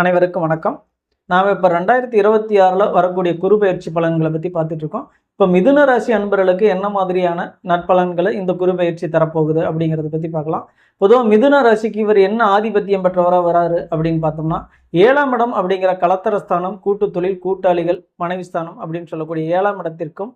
அனைவருக்கும் வணக்கம். நாம் இப்போ 2026 வரக்கூடிய குரு பயிற்சி பலன்களை பற்றி பார்த்துட்டு இருக்கோம். இப்போ மிதுன ராசி அன்பர்களுக்கு என்ன மாதிரியான நற்பலன்களை இந்த குரு பயிற்சி தரப்போகுது அப்படிங்கிறத பற்றி பார்க்கலாம். பொதுவாக மிதுன ராசிக்கு இவர் என்ன ஆதிபத்தியம் பெற்றவராக வராரு அப்படின்னு பார்த்தோம்னா, 7ஆம் இடம் அப்படிங்கிற கலத்தரஸ்தானம், கூட்டு தொழில், கூட்டாளிகள், மனைவி ஸ்தானம் அப்படின்னு சொல்லக்கூடிய 7ஆம் இடத்திற்கும்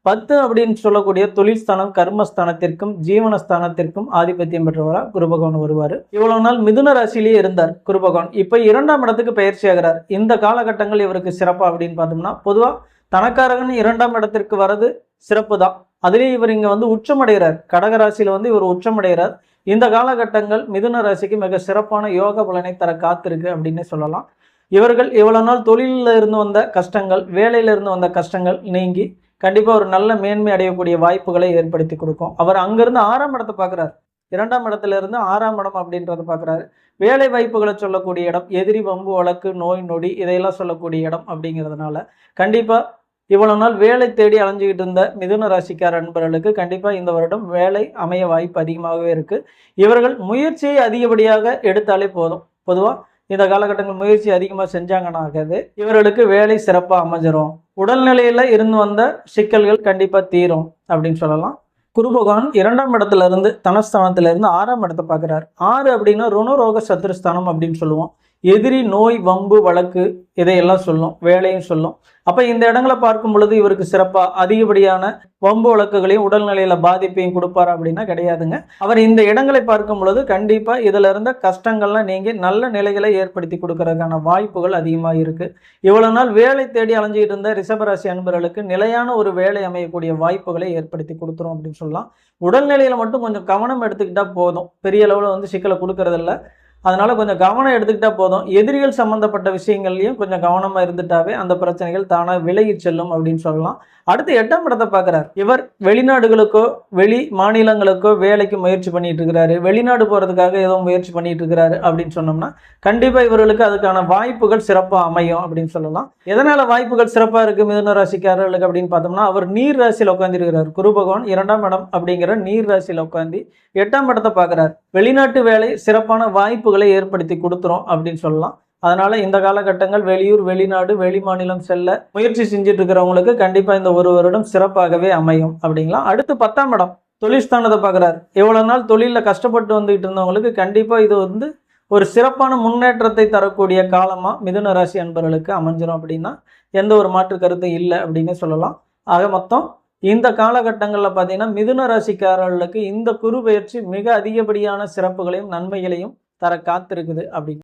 10 அப்படின்னு சொல்லக்கூடிய தொழில் ஸ்தானம், கர்மஸ்தானத்திற்கும் ஜீவனஸ்தானத்திற்கும் ஆதிபத்தியம் பெற்றவராக குரு பகவான் வருவார். இவ்வளவு நாள் மிதுன ராசியிலேயே இருந்தார் குரு பகவான். இப்போ 2ஆம் இடத்துக்கு பயிற்சி ஆகிறார். இந்த காலகட்டங்கள் இவருக்கு சிறப்பா அப்படின்னு பார்த்தோம்னா, பொதுவாக தனக்காரகன் 2ஆம் இடத்திற்கு வர்றது சிறப்பு தான். அதுலேயே இவர் இங்கே உச்சமடைகிறார். கடகராசியில் இவர் உச்சமடைகிறார். இந்த காலகட்டங்கள் மிதுன ராசிக்கு மிக சிறப்பான யோக பலனை தர காத்திருக்கு அப்படின்னு சொல்லலாம். இவர்கள் இவ்வளவு நாள் தொழிலில் இருந்து வந்த கஷ்டங்கள், வேலையில இருந்து வந்த கஷ்டங்கள் நீங்கி கண்டிப்பாக ஒரு நல்ல மேன்மை அடையக்கூடிய வாய்ப்புகளை ஏற்படுத்தி கொடுக்கும். அவர் அங்கிருந்து 6ஆம் இடத்தை பார்க்குறாரு. 2ஆம் இடத்துல இருந்து 6ஆம் இடம் அப்படின்றத பார்க்குறாரு. வேலை வாய்ப்புகளை சொல்லக்கூடிய இடம், எதிரி வம்பு வழக்கு, நோய் நொடி இதையெல்லாம் சொல்லக்கூடிய இடம் அப்படிங்கிறதுனால கண்டிப்பாக இவ்வளவு நாள் வேலை தேடி அலைஞ்சிக்கிட்டு இருந்த மிதுன ராசிக்கார நண்பர்களுக்கு கண்டிப்பாக இந்த வருடம் வேலை அமைய வாய்ப்பு அதிகமாகவே இருக்குது. இவர்கள் முயற்சியை அதிகப்படியாக எடுத்தாலே போதும். பொதுவாக இந்த காலகட்டங்கள் முயற்சி அதிகமாக செஞ்சாங்கன்னாகவே இவர்களுக்கு வேலை சிறப்பாக அமைஞ்சிரும். உடல்நிலையில் இருந்து வந்த சிக்கல்கள் கண்டிப்பாக தீரும் அப்படின்னு சொல்லலாம். குரு பகவான் 2ஆம் இடத்துல இருந்து தனஸ்தானத்துல இருந்து 6ஆம் இடத்தை பார்க்குறார். 6 அப்படின்னா ருணரோக சத்துருஸ்தானம் அப்படின்னு சொல்லுவோம். எதிரி, நோய், வம்பு, வழக்கு இதையெல்லாம் சொல்லும், வேலையும் சொல்லும். அப்போ இந்த இடங்களை பார்க்கும் பொழுது இவருக்கு சிறப்பாக அதிகப்படியான வம்பு வழக்குகளையும் உடல்நிலையில பாதிப்பையும் கொடுப்பாரா அப்படின்னா கிடையாதுங்க. அவர் இந்த இடங்களை பார்க்கும் பொழுது கண்டிப்பாக இதில் இருந்த கஷ்டங்கள்லாம் நீங்கி நல்ல நிலைகளை ஏற்படுத்தி கொடுக்கறதுக்கான வாய்ப்புகள் அதிகமாக இருக்குது. இவ்வளவு நாள் வேலை தேடி அலைஞ்சிட்டு இருந்த ரிஷபராசி அன்பர்களுக்கு நிலையான ஒரு வேலை அமையக்கூடிய வாய்ப்புகளை ஏற்படுத்தி கொடுத்துரும் அப்படின்னு சொல்லலாம். உடல்நிலையில் மட்டும் கொஞ்சம் கவனம் எடுத்துக்கிட்டால் போதும். பெரிய அளவில் சிக்கலை கொடுக்கறதில்ல. அதனால கொஞ்சம் கவனம் எடுத்துக்கிட்டா போதும். எதிரிகள் சம்பந்தப்பட்ட விஷயங்கள்லையும் கொஞ்சம் கவனமாக இருந்துட்டாவே அந்த பிரச்சனைகள் தானாக விலகி செல்லும் அப்படின்னு சொல்லலாம். அடுத்து 8ஆம் இடத்தை பார்க்குறார். இவர் வெளிநாடுகளுக்கோ வெளி மாநிலங்களுக்கோ வேலைக்கு முயற்சி பண்ணிட்டு இருக்கிறாரு, வெளிநாடு போகிறதுக்காக ஏதோ முயற்சி பண்ணிட்டு இருக்கிறாரு அப்படின்னு சொன்னோம்னா கண்டிப்பாக இவர்களுக்கு அதுக்கான வாய்ப்புகள் சிறப்பாக அமையும் அப்படின்னு சொல்லலாம். எதனால் வாய்ப்புகள் சிறப்பாக இருக்குது மிதுன ராசிக்காரர்களுக்கு அப்படின்னு பார்த்தோம்னா, அவர் நீர் ராசியில் உட்காந்துருக்கிறார். குரு பகவான் 2ஆம் இடம் அப்படிங்கிற நீர் ராசியில் உட்காந்து 8ஆம் இடத்தை பார்க்குறார். வெளிநாட்டு வேலை சிறப்பான வாய்ப்புகளை ஏற்படுத்தி கொடுத்துரும் அப்படின்னு சொல்லலாம். அதனால இந்த காலகட்டங்கள் வெளியூர், வெளிநாடு, வெளி மாநிலம் செல்ல முயற்சி செஞ்சுட்டு இருக்கிறவங்களுக்கு கண்டிப்பாக இந்த ஒரு வருடம் சிறப்பாகவே அமையும் அப்படிங்களா. அடுத்து 10ஆம் இடம் தொழில்ஸ்தானத்தை பார்க்குறாரு. எவ்வளவு நாள் தொழிலில் கஷ்டப்பட்டு வந்துகிட்டு இருந்தவங்களுக்கு கண்டிப்பாக இது ஒரு சிறப்பான முன்னேற்றத்தை தரக்கூடிய காலமாக மிதுன ராசி அன்பர்களுக்கு அமைஞ்சிடும் அப்படின்னா எந்த ஒரு மாற்று கருத்தும் இல்லை அப்படின்னு சொல்லலாம். ஆக மொத்தம் இந்த காலகட்டங்களில் பார்த்தீங்கன்னா மிதுன ராசிக்காரர்களுக்கு இந்த குரு பயிற்சி மிக அதிகப்படியான சிறப்புகளையும் நன்மைகளையும் தர காத்திருக்குது அப்படின்னு